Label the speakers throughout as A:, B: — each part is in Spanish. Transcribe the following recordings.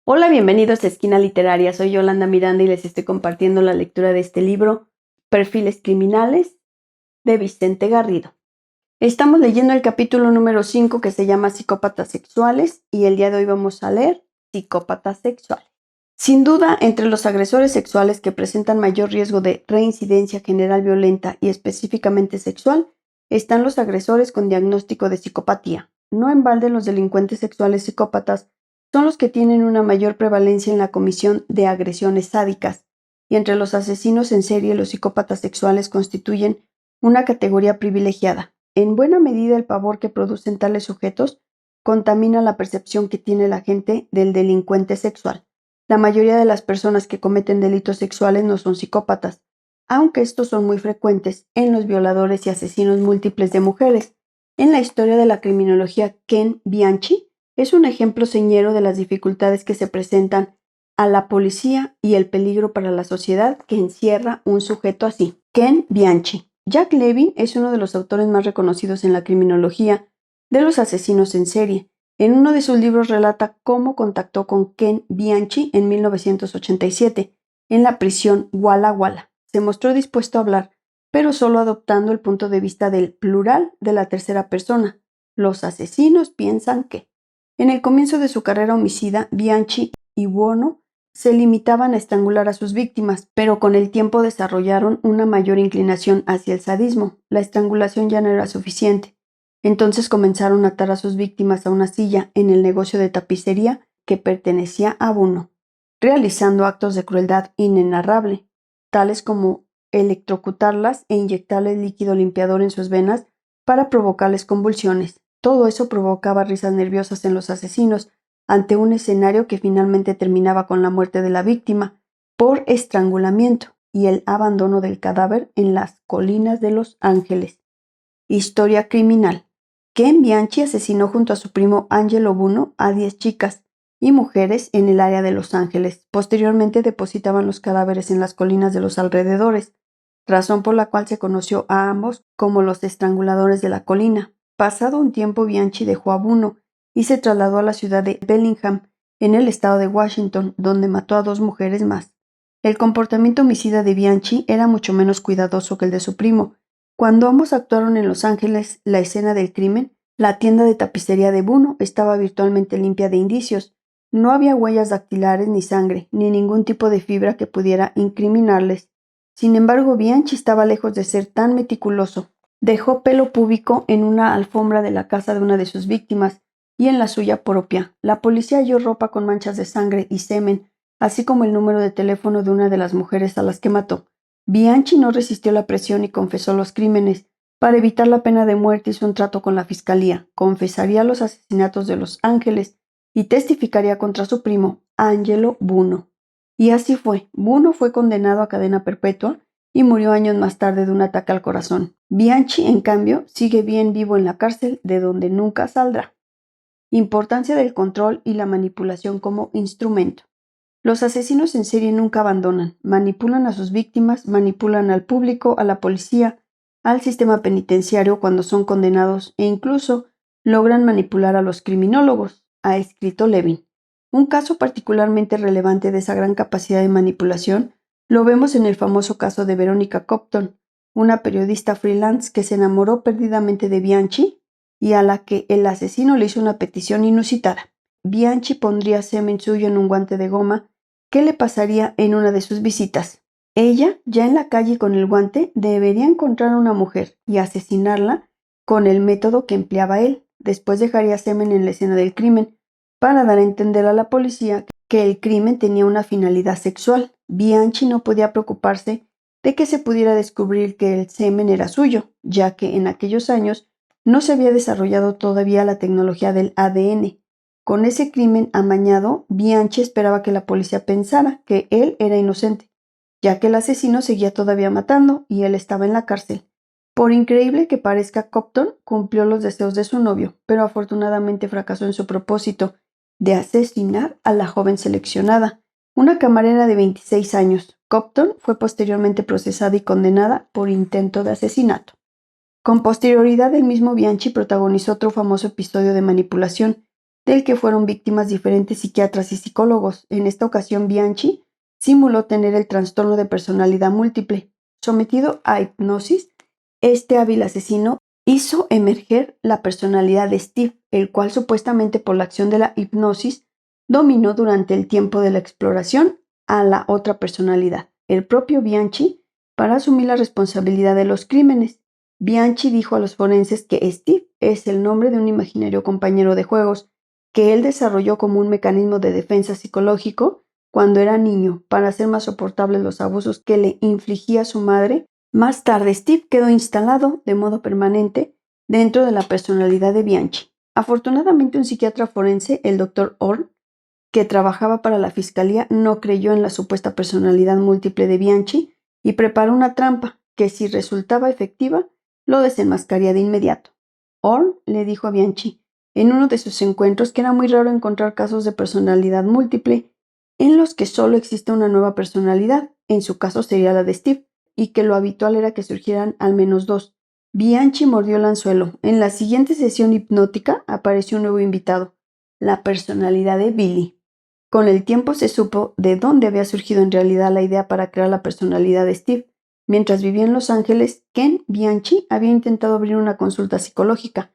A: Hola, bienvenidos a Esquina Literaria. Soy Yolanda Miranda y les estoy compartiendo la lectura de este libro, Perfiles Criminales, de Vicente Garrido. Estamos leyendo el capítulo número 5 que se llama Psicópatas Sexuales y el día de hoy vamos a leer Psicópatas Sexuales. Sin duda, entre los agresores sexuales que presentan mayor riesgo de reincidencia general violenta y específicamente sexual, están los agresores con diagnóstico de psicopatía. No en balde los delincuentes sexuales psicópatas son los que tienen una mayor prevalencia en la comisión de agresiones sádicas, y entre los asesinos en serie los psicópatas sexuales constituyen una categoría privilegiada. En buena medida el pavor que producen tales sujetos contamina la percepción que tiene la gente del delincuente sexual. La mayoría de las personas que cometen delitos sexuales no son psicópatas, aunque estos son muy frecuentes en los violadores y asesinos múltiples de mujeres. En la historia de la criminología, Ken Bianchi es un ejemplo señero de las dificultades que se presentan a la policía y el peligro para la sociedad que encierra un sujeto así. Ken Bianchi. Jack Levin es uno de los autores más reconocidos en la criminología de los asesinos en serie. En uno de sus libros relata cómo contactó con Ken Bianchi en 1987 en la prisión Walla Walla. Se mostró dispuesto a hablar, pero solo adoptando el punto de vista del plural de la tercera persona. Los asesinos piensan que. En el comienzo de su carrera homicida, Bianchi y Buono se limitaban a estrangular a sus víctimas, pero con el tiempo desarrollaron una mayor inclinación hacia el sadismo. La estrangulación ya no era suficiente. Entonces comenzaron a atar a sus víctimas a una silla en el negocio de tapicería que pertenecía a Buono, realizando actos de crueldad inenarrable, tales como electrocutarlas e inyectarles líquido limpiador en sus venas para provocarles convulsiones. Todo eso provocaba risas nerviosas en los asesinos ante un escenario que finalmente terminaba con la muerte de la víctima por estrangulamiento y el abandono del cadáver en las colinas de Los Ángeles. Historia criminal. Ken Bianchi asesinó junto a su primo Angelo Buono a 10 chicas y mujeres en el área de Los Ángeles. Posteriormente depositaban los cadáveres en las colinas de los alrededores, razón por la cual se conoció a ambos como los estranguladores de la colina. Pasado un tiempo, Bianchi dejó a Buono y se trasladó a la ciudad de Bellingham, en el estado de Washington, donde mató a 2 mujeres más. El comportamiento homicida de Bianchi era mucho menos cuidadoso que el de su primo. Cuando ambos actuaron en Los Ángeles la escena del crimen, la tienda de tapicería de Buono estaba virtualmente limpia de indicios. No había huellas dactilares ni sangre, ni ningún tipo de fibra que pudiera incriminarles. Sin embargo, Bianchi estaba lejos de ser tan meticuloso. Dejó pelo púbico en una alfombra de la casa de una de sus víctimas y en la suya propia. La policía halló ropa con manchas de sangre y semen, así como el número de teléfono de una de las mujeres a las que mató. Bianchi no resistió la presión y confesó los crímenes. Para evitar la pena de muerte hizo un trato con la fiscalía. Confesaría los asesinatos de Los Ángeles y testificaría contra su primo, Angelo Buono. Y así fue. Buono fue condenado a cadena perpetua y murió años más tarde de un ataque al corazón. Bianchi, en cambio, sigue bien vivo en la cárcel, de donde nunca saldrá. Importancia del control y la manipulación como instrumento. Los asesinos en serie nunca abandonan, manipulan a sus víctimas, manipulan al público, a la policía, al sistema penitenciario cuando son condenados e incluso logran manipular a los criminólogos, ha escrito Levin. Un caso particularmente relevante de esa gran capacidad de manipulación lo vemos en el famoso caso de Veronica Compton, una periodista freelance que se enamoró perdidamente de Bianchi y a la que el asesino le hizo una petición inusitada. Bianchi pondría semen suyo en un guante de goma. ¿Qué le pasaría en una de sus visitas? Ella, ya en la calle con el guante, debería encontrar a una mujer y asesinarla con el método que empleaba él. Después dejaría semen en la escena del crimen para dar a entender a la policía que el crimen tenía una finalidad sexual. Bianchi no podía preocuparse de que se pudiera descubrir que el semen era suyo, ya que en aquellos años no se había desarrollado todavía la tecnología del ADN. Con ese crimen amañado, Bianchi esperaba que la policía pensara que él era inocente, ya que el asesino seguía todavía matando y él estaba en la cárcel. Por increíble que parezca, Compton cumplió los deseos de su novio, pero afortunadamente fracasó en su propósito de asesinar a la joven seleccionada, una camarera de 26 años. Compton fue posteriormente procesada y condenada por intento de asesinato. Con posterioridad, el mismo Bianchi protagonizó otro famoso episodio de manipulación del que fueron víctimas diferentes psiquiatras y psicólogos. En esta ocasión, Bianchi simuló tener el trastorno de personalidad múltiple. Sometido a hipnosis, este hábil asesino hizo emerger la personalidad de Steve, el cual supuestamente por la acción de la hipnosis dominó durante el tiempo de la exploración a la otra personalidad, el propio Bianchi, para asumir la responsabilidad de los crímenes. Bianchi dijo a los forenses que Steve es el nombre de un imaginario compañero de juegos que él desarrolló como un mecanismo de defensa psicológico cuando era niño para hacer más soportables los abusos que le infligía su madre. Más tarde, Steve quedó instalado de modo permanente dentro de la personalidad de Bianchi. Afortunadamente, un psiquiatra forense, el Dr. Orr, que trabajaba para la fiscalía, no creyó en la supuesta personalidad múltiple de Bianchi y preparó una trampa que, si resultaba efectiva, lo desenmascaría de inmediato. Orr le dijo a Bianchi en uno de sus encuentros que era muy raro encontrar casos de personalidad múltiple en los que solo existe una nueva personalidad, en su caso sería la de Steve, y que lo habitual era que surgieran al menos dos. Bianchi mordió el anzuelo. En la siguiente sesión hipnótica apareció un nuevo invitado, la personalidad de Billy. Con el tiempo se supo de dónde había surgido en realidad la idea para crear la personalidad de Steve. Mientras vivía en Los Ángeles, Ken Bianchi había intentado abrir una consulta psicológica.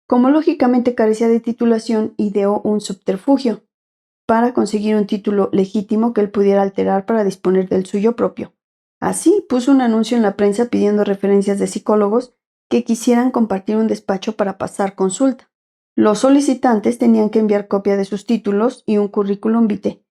A: Como lógicamente carecía de titulación, ideó un subterfugio para conseguir un título legítimo que él pudiera alterar para disponer del suyo propio. Así, puso un anuncio en la prensa pidiendo referencias de psicólogos que quisieran compartir un despacho para pasar consulta. Los solicitantes tenían que enviar copia de sus títulos y un currículum vitae.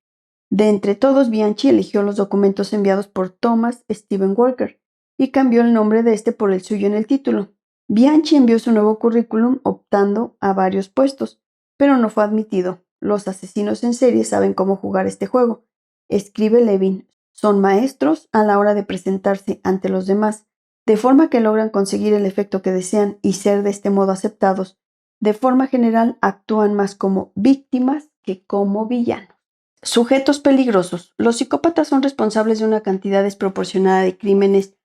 A: De entre todos, Bianchi eligió los documentos enviados por Thomas Stephen Walker y cambió el nombre de este por el suyo en el título. Bianchi envió su nuevo currículum optando a varios puestos, pero no fue admitido. Los asesinos en serie saben cómo jugar este juego, escribe Levin. Son maestros a la hora de presentarse ante los demás, de forma que logran conseguir el efecto que desean y ser de este modo aceptados. De forma general, actúan más como víctimas que como villanos. Sujetos peligrosos. Los psicópatas son responsables de una cantidad desproporcionada de crímenes,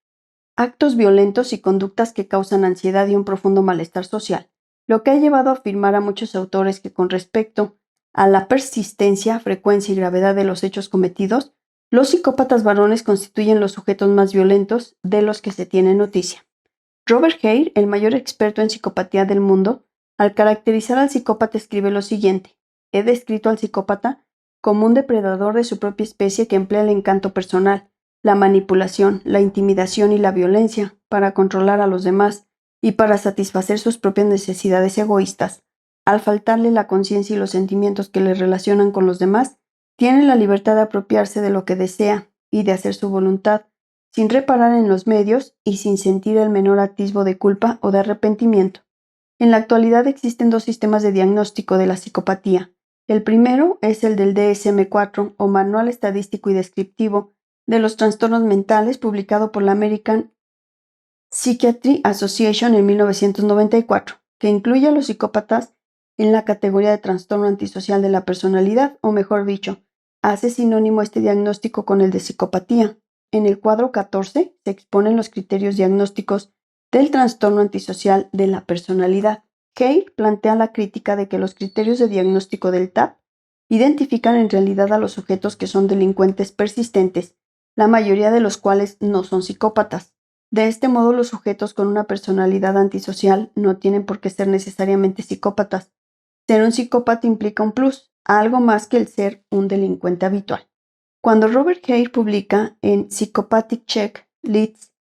A: actos violentos y conductas que causan ansiedad y un profundo malestar social, lo que ha llevado a afirmar a muchos autores que con respecto a la persistencia, frecuencia y gravedad de los hechos cometidos, los psicópatas varones constituyen los sujetos más violentos de los que se tiene noticia. Robert Hare, el mayor experto en psicopatía del mundo, al caracterizar al psicópata escribe lo siguiente: he descrito al psicópata como un depredador de su propia especie que emplea el encanto personal, la manipulación, la intimidación y la violencia para controlar a los demás y para satisfacer sus propias necesidades egoístas. Al faltarle la conciencia y los sentimientos que le relacionan con los demás, tiene la libertad de apropiarse de lo que desea y de hacer su voluntad, sin reparar en los medios y sin sentir el menor atisbo de culpa o de arrepentimiento. En la actualidad existen dos sistemas de diagnóstico de la psicopatía. El primero es el del DSM-4 o Manual Estadístico y Descriptivo de los Trastornos Mentales, publicado por la American Psychiatry Association en 1994, que incluye a los psicópatas en la categoría de trastorno antisocial de la personalidad, o mejor dicho, hace sinónimo este diagnóstico con el de psicopatía. En el cuadro 14 se exponen los criterios diagnósticos del trastorno antisocial de la personalidad. Hale plantea la crítica de que los criterios de diagnóstico del TAP identifican en realidad a los sujetos que son delincuentes persistentes, la mayoría de los cuales no son psicópatas. De este modo, los sujetos con una personalidad antisocial no tienen por qué ser necesariamente psicópatas. Ser un psicópata implica un plus, algo más que el ser un delincuente habitual. Cuando Robert Hare publica en Psychopathic Check Lists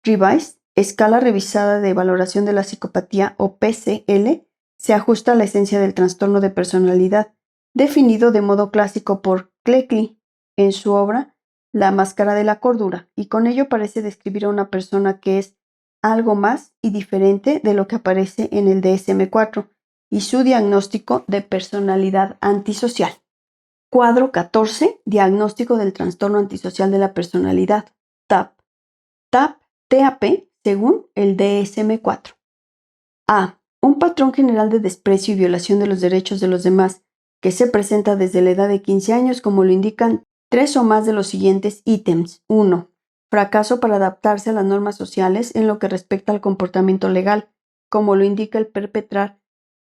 A: Revised, escala revisada de valoración de la psicopatía o PCL, se ajusta a la esencia del trastorno de personalidad, definido de modo clásico por Cleckley en su obra La máscara de la cordura, y con ello parece describir a una persona que es algo más y diferente de lo que aparece en el DSM-4 y su diagnóstico de personalidad antisocial. Cuadro 14. Diagnóstico del trastorno antisocial de la personalidad, TAP. TAP según el DSM-4. A. Un patrón general de desprecio y violación de los derechos de los demás que se presenta desde la edad de 15 años, como lo indican tres o más de los siguientes ítems. 1. Fracaso para adaptarse a las normas sociales en lo que respecta al comportamiento legal, como lo indica el perpetrar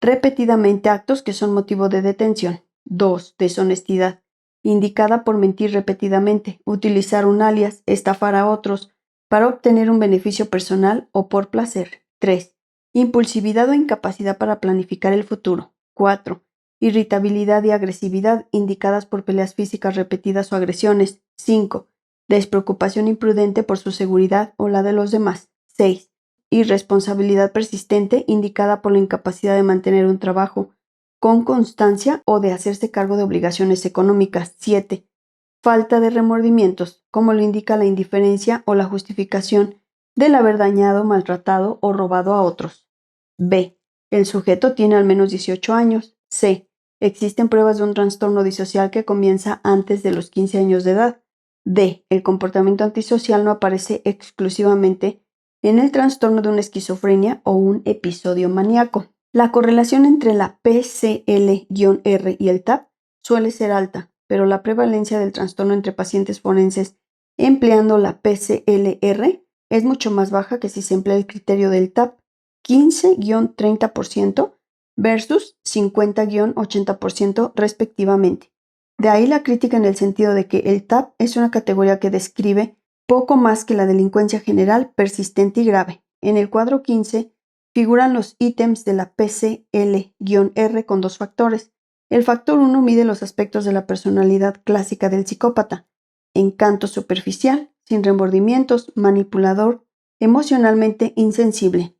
A: repetidamente actos que son motivo de detención. 2. Deshonestidad, indicada por mentir repetidamente, utilizar un alias, estafar a otros para obtener un beneficio personal o por placer. 3. Impulsividad o incapacidad para planificar el futuro. 4. Irritabilidad y agresividad, indicadas por peleas físicas repetidas o agresiones. 5. Despreocupación imprudente por su seguridad o la de los demás. 6. Irresponsabilidad persistente, indicada por la incapacidad de mantener un trabajo con constancia o de hacerse cargo de obligaciones económicas. 7. Falta de remordimientos, como lo indica la indiferencia o la justificación del haber dañado, maltratado o robado a otros. B. El sujeto tiene al menos 18 años. C. Existen pruebas de un trastorno disocial que comienza antes de los 15 años de edad. D. El comportamiento antisocial no aparece exclusivamente en el trastorno de una esquizofrenia o un episodio maníaco. La correlación entre la PCL-R y el TAP suele ser alta, pero la prevalencia del trastorno entre pacientes forenses empleando la PCL-R es mucho más baja que si se emplea el criterio del TAP, 15-30% versus 50-80% respectivamente. De ahí la crítica en el sentido de que el TAP es una categoría que describe poco más que la delincuencia general, persistente y grave. En el cuadro 15 figuran los ítems de la PCL-R con dos factores. El factor 1 mide los aspectos de la personalidad clásica del psicópata: encanto superficial, sin remordimientos, manipulador, emocionalmente insensible.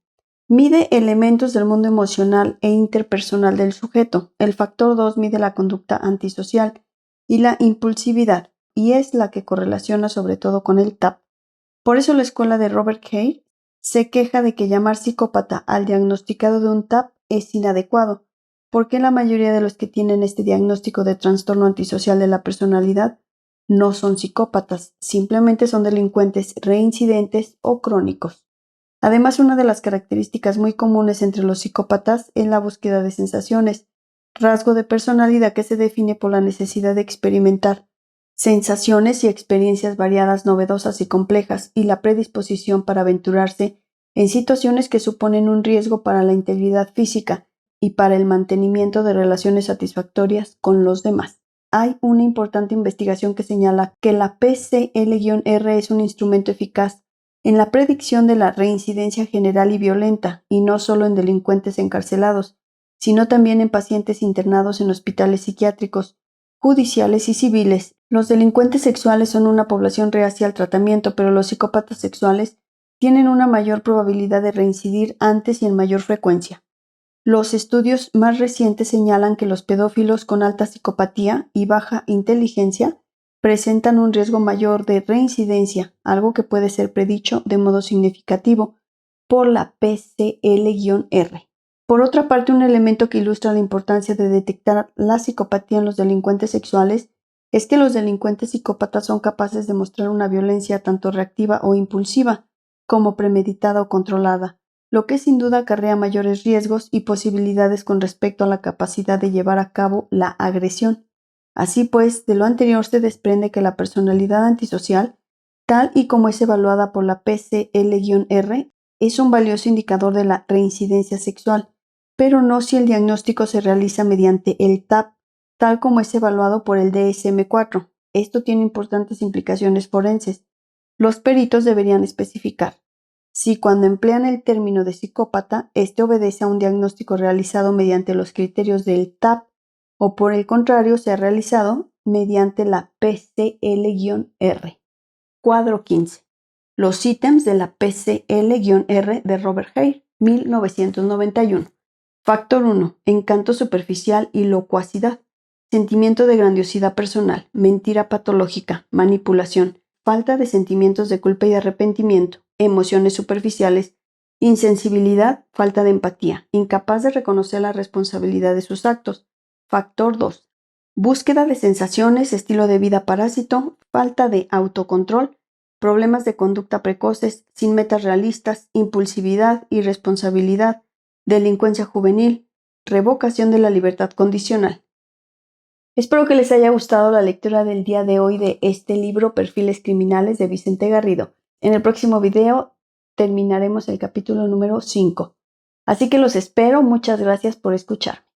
A: Mide elementos del mundo emocional e interpersonal del sujeto. El factor 2 mide la conducta antisocial y la impulsividad, y es la que correlaciona sobre todo con el TAP. Por eso la escuela de Robert Hare se queja de que llamar psicópata al diagnosticado de un TAP es inadecuado, porque la mayoría de los que tienen este diagnóstico de trastorno antisocial de la personalidad no son psicópatas, simplemente son delincuentes reincidentes o crónicos. Además, una de las características muy comunes entre los psicópatas es la búsqueda de sensaciones, rasgo de personalidad que se define por la necesidad de experimentar sensaciones y experiencias variadas, novedosas y complejas, y la predisposición para aventurarse en situaciones que suponen un riesgo para la integridad física y para el mantenimiento de relaciones satisfactorias con los demás. Hay una importante investigación que señala que la PCL-R es un instrumento eficaz en la predicción de la reincidencia general y violenta, y no solo en delincuentes encarcelados, sino también en pacientes internados en hospitales psiquiátricos, judiciales y civiles. Los delincuentes sexuales son una población reacia al tratamiento, pero los psicópatas sexuales tienen una mayor probabilidad de reincidir antes y en mayor frecuencia. Los estudios más recientes señalan que los pedófilos con alta psicopatía y baja inteligencia presentan un riesgo mayor de reincidencia, algo que puede ser predicho de modo significativo por la PCL-R. Por otra parte, un elemento que ilustra la importancia de detectar la psicopatía en los delincuentes sexuales es que los delincuentes psicópatas son capaces de mostrar una violencia tanto reactiva o impulsiva como premeditada o controlada, lo que sin duda acarrea mayores riesgos y posibilidades con respecto a la capacidad de llevar a cabo la agresión. Así pues, de lo anterior se desprende que la personalidad antisocial, tal y como es evaluada por la PCL-R, es un valioso indicador de la reincidencia sexual, pero no si el diagnóstico se realiza mediante el TAP, tal como es evaluado por el DSM-4. Esto tiene importantes implicaciones forenses. Los peritos deberían especificar si cuando emplean el término de psicópata, este obedece a un diagnóstico realizado mediante los criterios del TAP o por el contrario se ha realizado mediante la PCL-R. Cuadro 15. Los ítems de la PCL-R de Robert Hare, 1991. Factor 1. Encanto superficial y locuacidad. Sentimiento de grandiosidad personal, mentira patológica, manipulación, falta de sentimientos de culpa y arrepentimiento, emociones superficiales, insensibilidad, falta de empatía, incapaz de reconocer la responsabilidad de sus actos. Factor 2. Búsqueda de sensaciones, estilo de vida parásito, falta de autocontrol, problemas de conducta precoces, sin metas realistas, impulsividad, irresponsabilidad, delincuencia juvenil, revocación de la libertad condicional. Espero que les haya gustado la lectura del día de hoy de este libro, Perfiles Criminales, de Vicente Garrido. En el próximo video terminaremos el capítulo número 5. Así que los espero. Muchas gracias por escuchar.